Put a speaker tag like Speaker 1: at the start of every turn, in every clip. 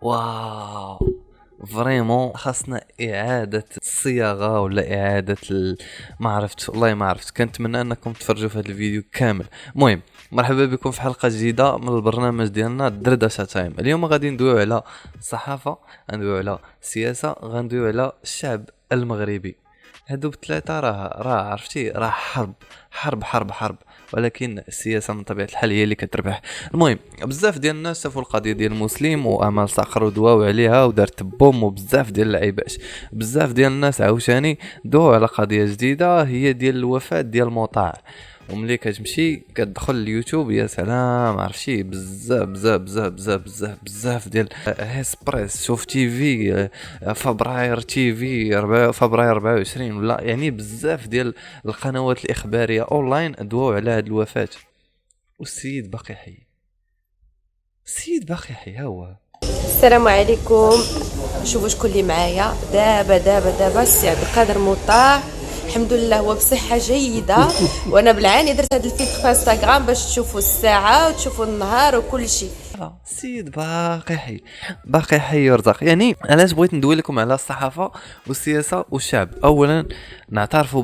Speaker 1: واو، فريمون خاصنا اعاده الصياغه ولا اعاده ما عرفت والله ما عرفت. كنتمنى انكم تفرجوا في هذا الفيديو كامل. المهم، مرحبا بكم في حلقه جديده من البرنامج ديالنا دردشه تايم. اليوم غادي ندويو على الصحافه، غندويو على السياسه، غندويو على الشعب المغربي. هادو بثلاثه راه عرفتي، راه حرب، ولكن السياسه من طبيعه الحال هي اللي كتربح. المهم، بزاف ديال الناس شافوا القضيه ديال مسلم وامال صقر ودواو عليها ودارت بوم وبزاف ديال اللعيبات. بزاف ديال الناس عاوتاني دواو على قضيه جديده، هي ديال الوفاه ديال مطاع. وملي كتمشي كتدخل اليوتيوب، يا سلام، عرفتي بزاف ديال هيسبريس، شوف تي في، فبراير تي في، فبراير 24، ولا يعني بزاف ديال القنوات الاخباريه اونلاين دواو على هاد الوفاه. والسيد باقي حي، السيد باقي حي، ها هو.
Speaker 2: السلام عليكم. شوفوا شكون اللي معايا دابا السي عبد القادر مطاع، الحمد لله هو بصحه جيده. وانا بالعاني درت هذا الفيلتر في انستغرام باش تشوفوا الساعه وتشوفوا النهار وكل شيء.
Speaker 1: السيد باقي حي يرزق. يعني علاش بغيت ندوي لكم على الصحافه والسياسه والشعب؟ اولا نعترفوا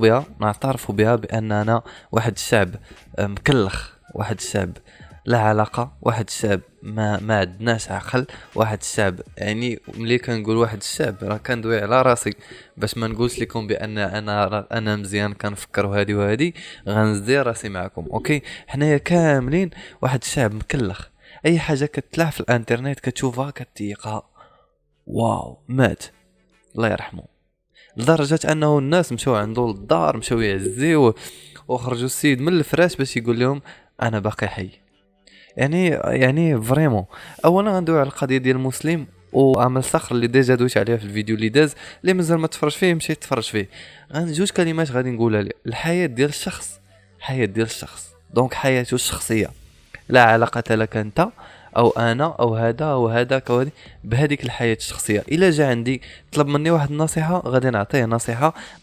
Speaker 1: بها باننا واحد الشعب مكلخ، واحد الشعب لا علاقه، واحد الشعب ما عندناش عقل، واحد الشعب. يعني ملي كنقول واحد الشعب راه كندوي على راسي، باش ما نقولش لكم بان انا مزيان كنفكر وهادي وهادي، غنزدي راسي معكم. اوكي، حنايا كاملين واحد الشعب مكلخ. اي حاجه كتلاح في الانترنت كتشوفها كتيقها، واو مات الله يرحمه. لدرجه انه الناس مشاو عنده للدار، مشاو يعزيوه، وخرجوا السيد من الفراش باش يقول لهم انا باقي حي. يعني فريمون. اولا غندوي على القضيه ديال مسلم وعمل صخر اللي ديجا دويت عليها في الفيديو اللي داز. اللي مازال ما تفرج فيه مشي تفرج فيه. جوج كلمات غادي نقولها ليه. الحياه ديال الشخص، دونك حياته الشخصيه لا علاقه لك انت او انا او هذا او هذاك او هذه بهذيك الحياه الشخصيه. الا جا عندي طلب مني واحد النصيحه غادي نعطيه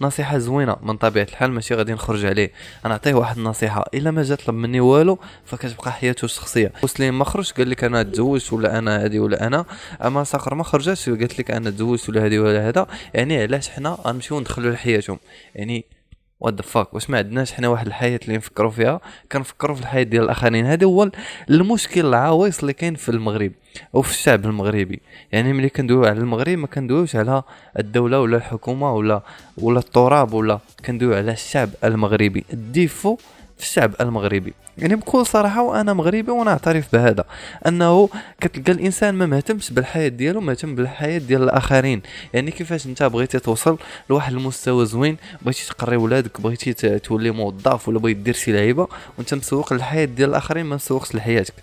Speaker 1: نصيحه زوينه من طبيعه الحال، ماشي غادي نخرج عليه، نعطيه واحد النصيحه. الا ما جا طلب مني والو فكتبقى حياته الشخصيه. مسلم ما خرج قال لك انا تزوجت ولا انا هذه ولا انا، اما صقر ما خرجش قالت لك انا تزوجت ولا هذه ولا هذا. يعني علاش حنا غنمشيو ندخلوا لحياتهم؟ يعني وات ذا فاك، واش ما عندناش حنا واحد الحياه اللي نفكروا فيها؟ كنفكروا في الحياه ديال الاخرين. هذا هو المشكل العويص اللي كاين في المغرب او في الشعب المغربي. يعني ملي كندويو على المغرب ما كندويوش على الدوله ولا الحكومه ولا التراب، ولا كندويو على الشعب المغربي. الديفو في الشعب المغربي، يعني بكل صراحه، وانا مغربي ونعترف بهذا، انه كتلقى الانسان ما مهتمش بالحياه ديالو، مهتم بالحياه ديال الاخرين. يعني كيفاش انت بغيتي توصل لواحد المستوى زوين، بغيتي تقري ولادك، بغيتي تولي موظف، ولا بغيتي دير شي لعيبه، وانت مسوق للحياه ديال الاخرين ما مسوقش لحياتك.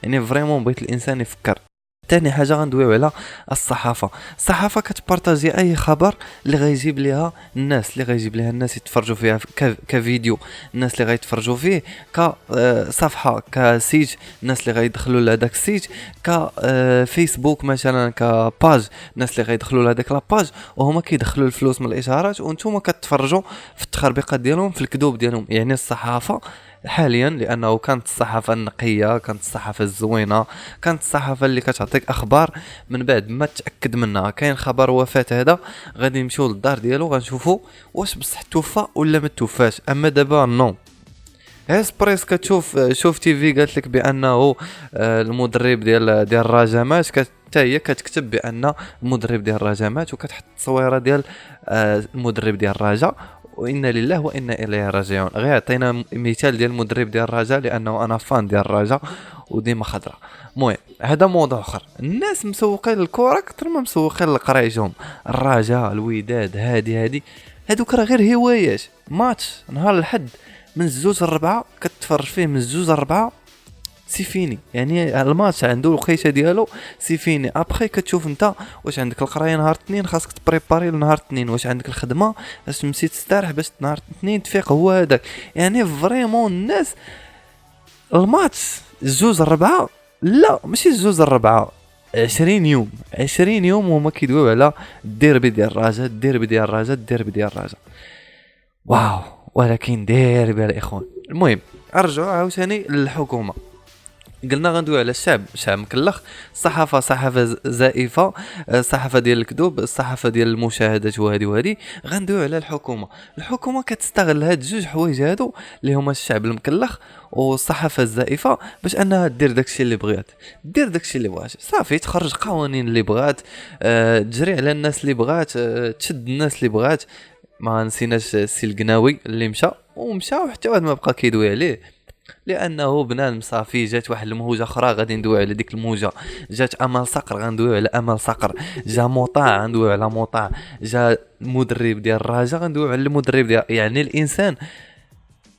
Speaker 1: يعني فريمون بغيت الانسان يفكر. تاني حاجه غندويو على الصحافه كتبارطاجي اي خبر اللي غيجيب ليها الناس يتفرجوا فيها كفيديو، الناس اللي غيتفرجوا فيه كصفحه كسيت، الناس اللي غيدخلوا لهداك السيت كفيسبوك مثلا كباج، الناس اللي غيدخلوا لهداك لاباج وهما كيدخلوا الفلوس من الاشارات، وانتم كتفرجوا في التخربيقات ديالهم، في الكذوب ديالهم. يعني الصحافه حاليا، لانه كانت الصحافه النقيه، كانت الصحافه الزوينه، كانت الصحافه اللي كتعطيك اخبار من بعد ما تاكد منها. كاين خبر وفاه هذا غادي نمشيو للدار ديالو غنشوفوا واش بصح توفى ولا ما توفاش. اما دابا نو، اسبريس شوف تي في قالت لك بانه المدرب ديال الرجمات حتى هي كتكتب بان المدرب ديال الرجمات، وكتحط التصويره ديال المدرب ديال الرجاء، وإنا لله وإنا إليه راجعون. غير عطينا مثال ديال المدرب ديال الرجاء لأنه أنا فان ديال الرجاء وديما خضرة. المهم هذا موضوع آخر. الناس مسوقين للكرة أكثر ما مسوقين لقرايجهم. الرجاء، الوداد، هادوك راه غير هوايات. ماتش نهار الحد من 2 ل4 كتفرج فيه، من 2 ل4 سيفيني. يعني الماتش عنده الوقيته ديالو سيفيني. ابخي كتشوف انت واش عندك القرايه نهار اثنين، خاصك تبريباري لنهار اثنين. واش عندك الخدمه باش تمشي تستريح باش نهار اثنين تفيق، هو هذاك. يعني فريمون الناس الماتش 2 ل4، لا ماشي 2 ل4، 20 يوم وهما كيدويو على الديربي ديال الرجاء. واو، ولكن ديربي الاخوان. المهم ارجعوا عاوتاني للحكومه. قلنا غندوي على الشعب، شعب مكلخ. الصحافه صحافه زائفه، الصحافه ديال الكذوب، الصحافه ديال المشاهدات وهذه. غندوي على الحكومه كتستغل هاد جوج حوايج هادو اللي هما الشعب المكلخ والصحافه الزائفه باش انها دير داكشي اللي بغات، صافي تخرج قوانين اللي بغات، تجري على الناس اللي بغات، تشد الناس اللي بغات. ما نسيناش السي القناوي اللي مشى وحتى واحد ما بقى كيدوي عليه، لانه بنان مصافي. جات واحد الموجه اخرى غادي ندوي على ديك الموجه، جات امل صقر غندوي على امل صقر، جا مطاع غندوي على مطاع، جا المدرب ديال الرجاء غندوي على المدرب ديال. يعني الانسان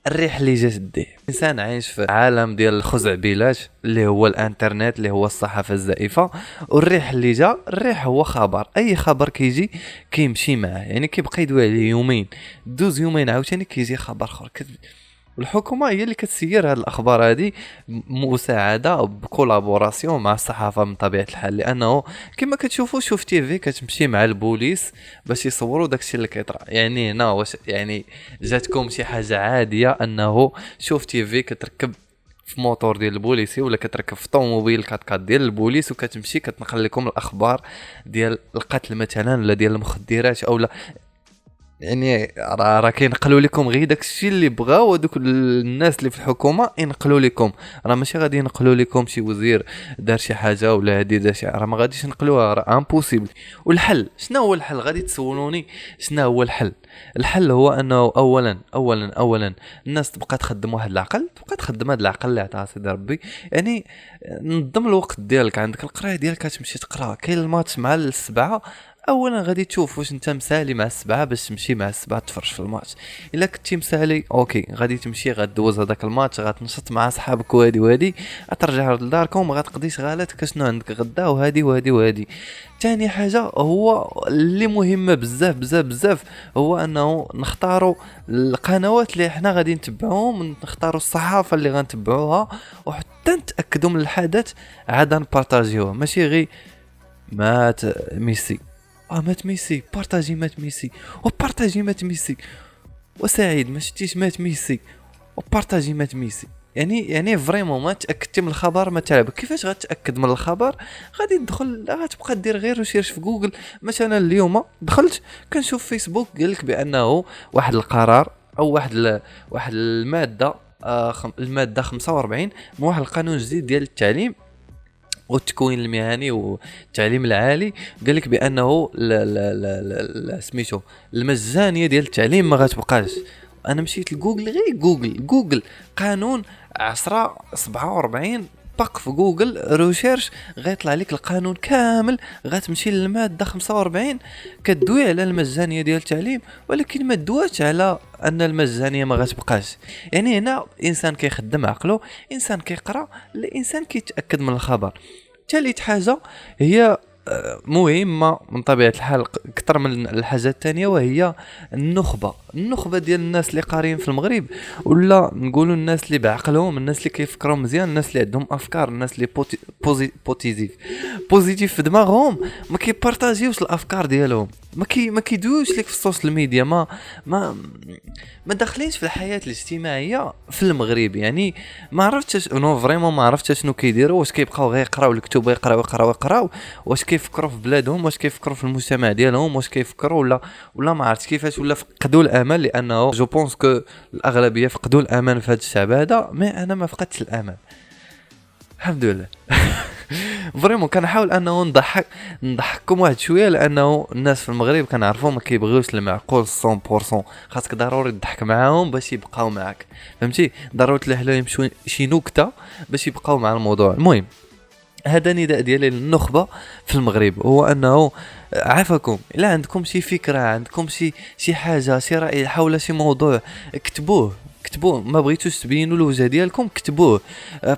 Speaker 1: الريح اللي جات ديه، الانسان عايش في عالم ديال الخزعبيلات اللي هو الانترنت، اللي هو الصحافه الزائفه. والريح اللي جا، الريح هو خبر، اي خبر كيجي كيمشي معاه، يعني كيبقى يدوي عليه يومين، دوز يومين عاوتاني كيجي خبر اخر. الحكومه هي اللي كتسير هذه الاخبار هذه مساعده بكولابوراسيون مع الصحافه من طبيعه الحال، لانه كما كتشوفوا شوف تيفي كتمشي مع البوليس باش يصوروا داكشي اللي كيطرا. يعني هنا واش يعني جاتكم شي حاجه عاديه انه شوف تيفي كتركب في موتور ديال البوليسي ولا كتركب في طوموبيل كات ديال البوليس وكتمشي كتنقل لكم الاخبار ديال القتل مثلا ولا ديال المخدرات او لا، يعني راه كينقلوا لكم غير داكشي اللي بغاو هذوك الناس اللي في الحكومه ينقلوا لكم. راه ماشي غادي ينقلوا لكم شي وزير دار شي حاجه ولا هادي دار شي، راه ما غاديش ينقلوها، راه امبوسيبل. والحل شنو هو الحل؟ غادي تسولوني شنو هو الحل؟ الحل هو انه اولا الناس تبقى تخدم واحد العقل، تبقى تخدم هذا العقل اللي عطاه سيدي ربي. يعني نظم الوقت ديالك، عندك القرايه ديالك كتمشي تقرا، كاين الماتش مع السبعة، اولا غادي تشوف واش انت مسالي مع السبعة باش تمشي مع السبعة تفرج في الماتش. الا كنتي مسالي اوكي غادي تمشي غدوز هذاك الماتش، غتنشط مع صحابك وهادي غترجع لداركم، ما غتقضيش غالاتك شنو عندك غدا وهادي. ثاني حاجه هو اللي مهمه بزاف هو انه نختاروا القنوات اللي احنا غادي نتبعوهم، نختاروا الصحافه اللي غنتبعوها، وحتى نتاكدوا من الحدث عاد نبارطاجيوه. ماشي غير مات ميسي، مات ميسي بارطاجي، مات ميسي وبارطاجي مات ميسي، وسعيد ما شفتيش مات ميسي وبارطاجي مات ميسي. يعني فريمون ما تاكدتي من الخبر ما تعب. كيفاش غتاكد من الخبر؟ غادي تدخل، غتبقى دير غير وسيرش في جوجل. مثلا اليوم دخلت كنشوف فيسبوك قالك بانه واحد القرار او واحد الماده الماده 45 من واحد القانون جديد ديال التعليم والتكوين المهني والتعليم العالي، قال لك بانه لا سميتو المجانيه ديال التعليم ما غتبقاش. انا مشيت لجوجل، غير جوجل قانون 1047 باك في جوجل ريسيرش غيطلع لك القانون كامل. غتمشي للماده 45 كدوي على المجانيه ديال التعليم، ولكن ما دواتش على ان المجانيه ما غتبقاش. يعني هنا انسان كيخدم عقله، انسان كيقرا، الانسان كيتاكد من الخبر. ثالث حاجه هي مهمه من طبيعه الحال اكثر من الحاجات الثانيه، وهي النخبه ديال الناس اللي قارين في المغرب، ولا نقولوا الناس اللي بعقلهم، الناس اللي كيفكروا مزيان، الناس اللي عندهم افكار، الناس اللي بوزيتيف في دماغهم، ما كيبارطاجيوش الافكار ديالهم، ما كيدويوش لك في السوشيال ميديا، ما داخلينش في الحياه الاجتماعيه في المغرب. يعني ما عرفتش نو فريمون ما عرفتش شنو كيديروا، واش كيبقاو غير يقراو الكتب، يقراو، واش كيفكروا في بلادهم، واش كيفكروا في المجتمع ديالهم، واش كيفكروا ولا ما عرفت كيفاش، ولا فقدوا الامل. لانه جو بونس كو الاغلبيه فقدوا الامل في هذا الشعب هذا، ما انا ما فقدتش الامل الحمد لله. فريمون كنحاول انه نضحككم واحد شويه، لانه الناس في المغرب كنعرفوا ما كيبغيوش المعقول 100%، خاصك ضروري تضحك معاهم باش يبقاو معاك، فهمتي؟ ضروري تلح لهم شي نكته باش يبقاو مع الموضوع. المهم هذا نداء ديالي للنخبه في المغرب، هو انه عافاكم الا عندكم شي فكره، عندكم شي حاجه، شي راي حول شي موضوع، كتبوه، ما بغيتوش تبينوا الوجه ديالكم كتبوه،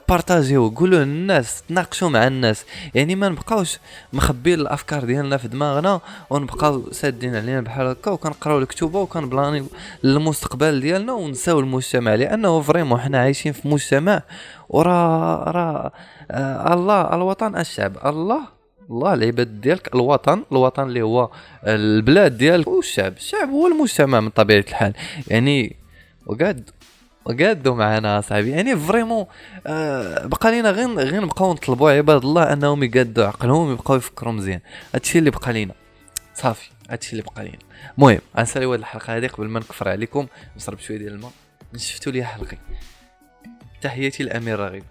Speaker 1: بارطاجيوه، قولوا للناس، تناقشوا مع الناس. يعني ما نبقاوش مخبيين الافكار ديالنا في دماغنا ونبقاو سادين علينا بحال هكا وكنقراو الكتوبه وكنبلانيو للمستقبل ديالنا ونساو المجتمع، لانه فريمون حنا عايشين في مجتمع ورا الله الوطن الشعب، الله العباد ديالك، الوطن اللي هو البلاد ديالك، والشعب هو المجتمع من طبيعه الحال. يعني وقعد وقادوا معنا صاحبي يعني فريمون. بقى لينا غير نبقاو نطلبوا عباد الله انهم يقادوا عقلهم يبقاو يفكروا مزيان. هادشي اللي بقى لينا صافي، هادشي اللي بقى لينا. المهم غنساليو هاد الحلقه هذه قبل ما نكفر عليكم نشرب شويه ديال الماء. شفتوا لي حلقي. تحياتي الامير رغيب.